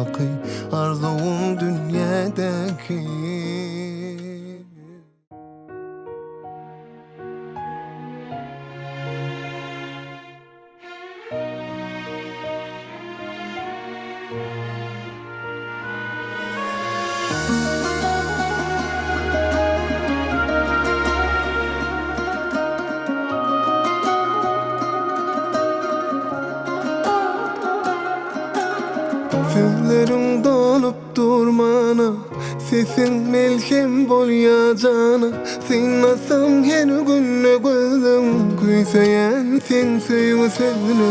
baki, arzum dünyadaki. Sözlerin dolup durmana, sesin melhem bolyacana. Sen nasıl her günü gözüm, kuysayan sen söylesene.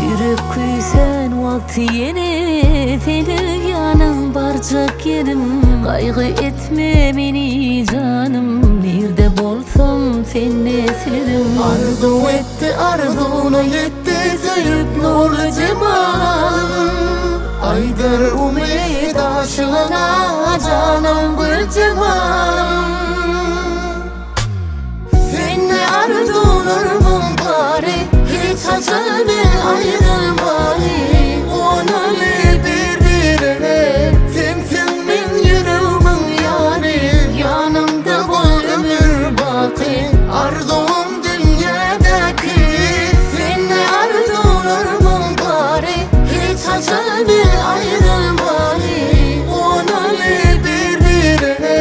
Yürek kuysan vakti yeni, seni yanım barcak yedim. Kaygı etme beni canım, nerede bolsam seni sevdim. Arzu etti arzuna yetti zayıf nurlu cemalım. Aydar umid aşığına canım bir cemalım. Seninle arzunlarımın bari, hiç açılma ayrılmayı. Onu birbirine, sensin ben yüreğimin yari. Yanımda bol ömür baki, arzum dünyadaki. Seninle arzunlarımın bari, hiç açılma ayrılmayı. Onu birbirine,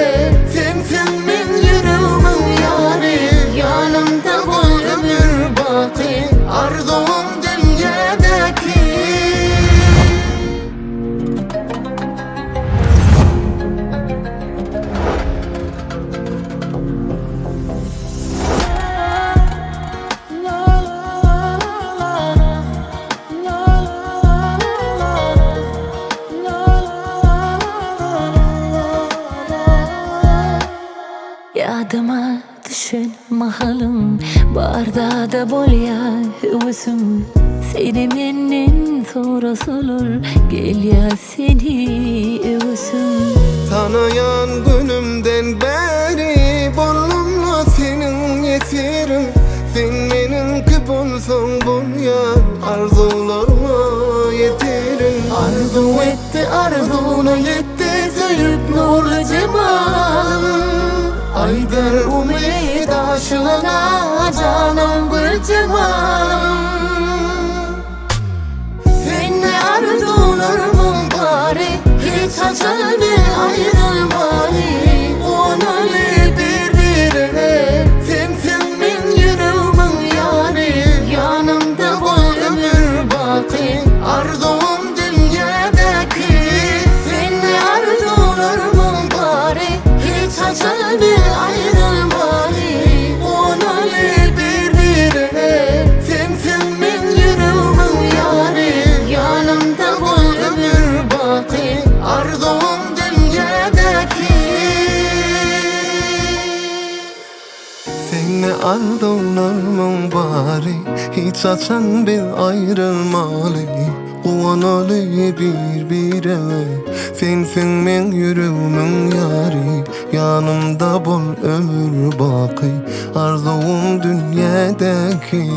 sensin ben yüreğimin yari. Yanımda bol ömür baki, arzum dünyadaki. Yadıma düşen mahalım, barda da bol ya hüvüsüm. Seni menden sonrası olur, gel ya seni övüsüm. Tanıyan günümden beri bollumla senin yetirim. Sen benimki bolsan bol yar, arzularıma yeterim. Arzu etti arzuna yetti zayıf nurlu cemalım. Aydar umid aşığına canım bir cemalım. Seninle arzularımın bari, hiç açılma ayrılmayı. Onu birbirine, sensin ben yüreğimin yari. Yanımda bol ömür baki, arzum dünyadaki. Seninle arzularımın bari, hiç açılma ayrılmayı. Onu birbirine, sensin ben yüreğimin yari. Yanımda bol ömür baki, arzum dünyadaki. Seni ardımlarımın bari, hiç açan bir ayrılmalı. Kuanalı birbirine, sensin ben yüreğimin yari. Yanımda bol ömür baki, arzum dünyadaki.